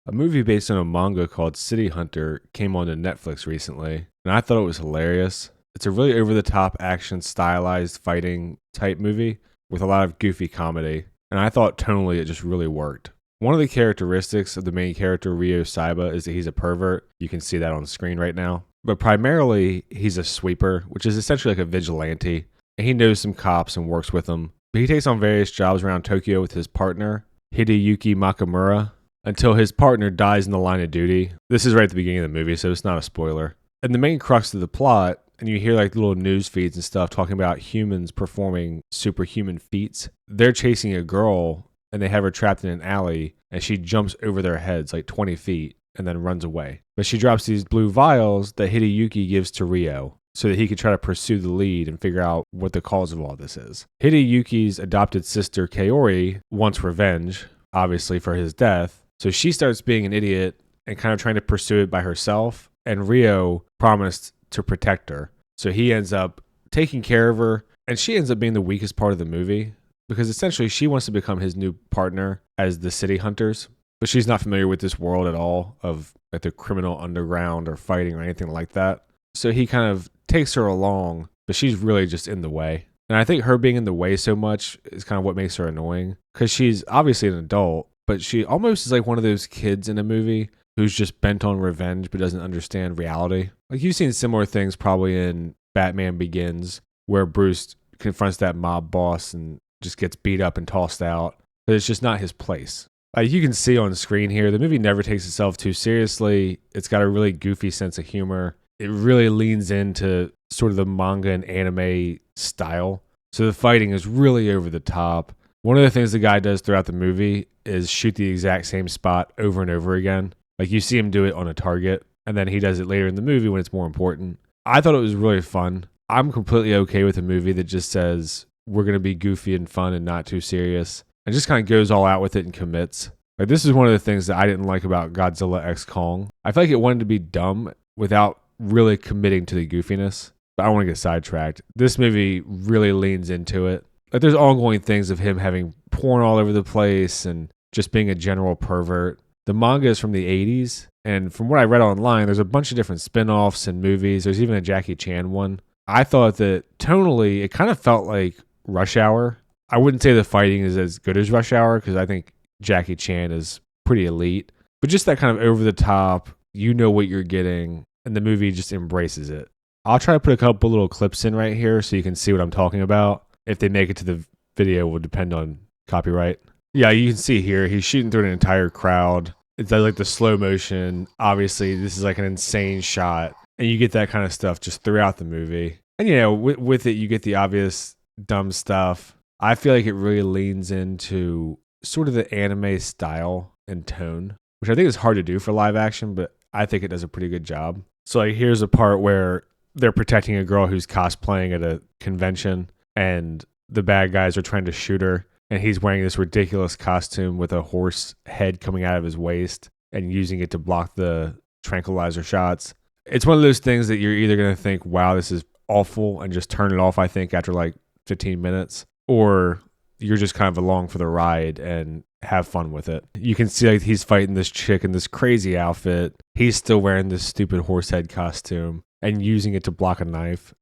A movie based on a manga called City Hunter came onto Netflix recently, and I thought it was hilarious. It's a really over the top action stylized fighting type movie with a lot of goofy comedy, and I thought tonally it just really worked. One of the characteristics of the main character, Ryo Saiba, is that he's a pervert. You can see that on screen right now. But primarily, he's a sweeper, which is essentially like a vigilante, and he knows some cops and works with them. But he takes on various jobs around Tokyo with his partner, Hideyuki Makamura, until his partner dies in the line of duty. This is right at the beginning of the movie, so it's not a spoiler. And the main crux of the plot, and you hear like little news feeds and stuff talking about humans performing superhuman feats. They're chasing a girl, and they have her trapped in an alley, and she jumps over their heads like 20 feet and then runs away. But she drops these blue vials that Hideyuki gives to Ryo so that he could try to pursue the lead and figure out what the cause of all this is. Hideyuki's adopted sister, Kaori, wants revenge, obviously, for his death. So she starts being an idiot and kind of trying to pursue it by herself. And Ryo promised to protect her. So he ends up taking care of her. And she ends up being the weakest part of the movie because essentially she wants to become his new partner as the city hunters. But she's not familiar with this world at all of like the criminal underground or fighting or anything like that. So he kind of takes her along, but she's really just in the way. And I think her being in the way so much is kind of what makes her annoying because she's obviously an adult. But she almost is like one of those kids in a movie who's just bent on revenge but doesn't understand reality. Like you've seen similar things probably in Batman Begins where Bruce confronts that mob boss and just gets beat up and tossed out. But it's just not his place. Like you can see on screen here, the movie never takes itself too seriously. It's got a really goofy sense of humor. It really leans into sort of the manga and anime style. So the fighting is really over the top. One of the things the guy does throughout the movie is shoot the exact same spot over and over again. Like you see him do it on a target, and then he does it later in the movie when it's more important. I thought it was really fun. I'm completely okay with a movie that just says we're going to be goofy and fun and not too serious, and just kind of goes all out with it and commits. Like this is one of the things that I didn't like about Godzilla X Kong. I feel like it wanted to be dumb without really committing to the goofiness. But I don't want to get sidetracked. This movie really leans into it. Like there's ongoing things of him having porn all over the place and just being a general pervert. The manga is from the 80s, and from what I read online, there's a bunch of different spin-offs and movies. There's even a Jackie Chan one. I thought that tonally, it kind of felt like Rush Hour. I wouldn't say the fighting is as good as Rush Hour, because I think Jackie Chan is pretty elite. But just that kind of over-the-top, you know what you're getting, and the movie just embraces it. I'll try to put a couple little clips in right here so you can see what I'm talking about. If they make it to the video, will depend on copyright. Yeah, you can see here, he's shooting through an entire crowd. It's like the slow motion. Obviously, this is like an insane shot. And you get that kind of stuff just throughout the movie. And, you know, with it, you get the obvious dumb stuff. I feel like it really leans into sort of the anime style and tone, which I think is hard to do for live action, but I think it does a pretty good job. So, like, here's a part where they're protecting a girl who's cosplaying at a convention, and the bad guys are trying to shoot her, and he's wearing this ridiculous costume with a horse head coming out of his waist and using it to block the tranquilizer shots. It's one of those things that you're either going to think, wow, this is awful, and just turn it off, I think, after like 15 minutes, or you're just kind of along for the ride and have fun with it. You can see like he's fighting this chick in this crazy outfit. He's still wearing this stupid horse head costume and using it to block a knife.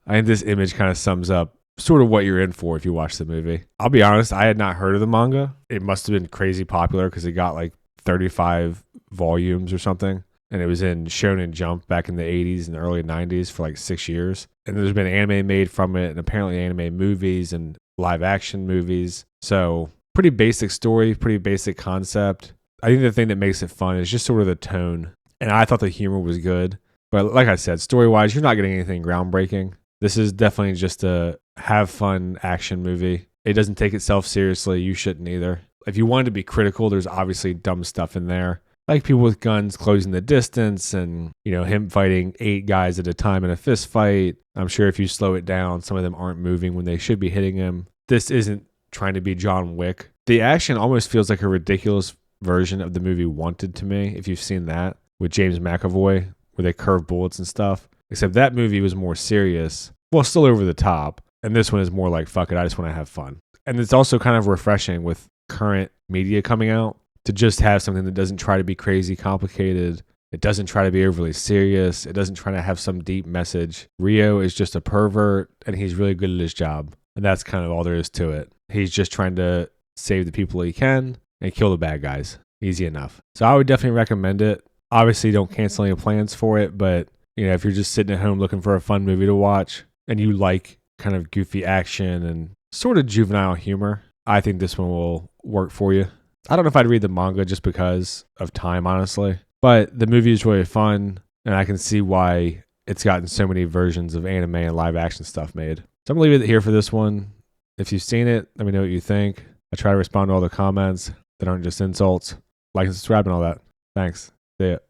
I think this image kind of sums up sort of what you're in for if you watch the movie. I'll be honest, I had not heard of the manga. It must have been crazy popular because it got like 35 volumes or something. And it was in Shonen Jump back in the 80s and early 90s for like 6 years. And there's been anime made from it, and apparently anime movies and live action movies. So pretty basic story, pretty basic concept. I think the thing that makes it fun is just sort of the tone. And I thought the humor was good. But like I said, story-wise, you're not getting anything groundbreaking. This is definitely just a have fun action movie. It doesn't take itself seriously. You shouldn't either. If you wanted to be critical, there's obviously dumb stuff in there. Like people with guns closing the distance and, you know, him fighting 8 guys at a time in a fist fight. I'm sure if you slow it down, some of them aren't moving when they should be hitting him. This isn't trying to be John Wick. The action almost feels like a ridiculous version of the movie Wanted to me, if you've seen that, with James McAvoy, where they curve bullets and stuff. Except that movie was more serious. Well, still over the top. And this one is more like, fuck it, I just want to have fun. And it's also kind of refreshing with current media coming out. to just have something that doesn't try to be crazy complicated. It doesn't try to be overly serious. It doesn't try to have some deep message. Rio is just a pervert, and he's really good at his job. And that's kind of all there is to it. He's just trying to save the people he can and kill the bad guys. Easy enough. So I would definitely recommend it. Obviously, don't cancel any plans for it, but if you're just sitting at home looking for a fun movie to watch and you like kind of goofy action and sort of juvenile humor, I think this one will work for you. I don't know if I'd read the manga just because of time, honestly. But the movie is really fun, and I can see why it's gotten so many versions of anime and live action stuff made. So I'm going to leave it here for this one. If you've seen it, let me know what you think. I try to respond to all the comments that aren't just insults. Like and subscribe and all that. Thanks. See ya.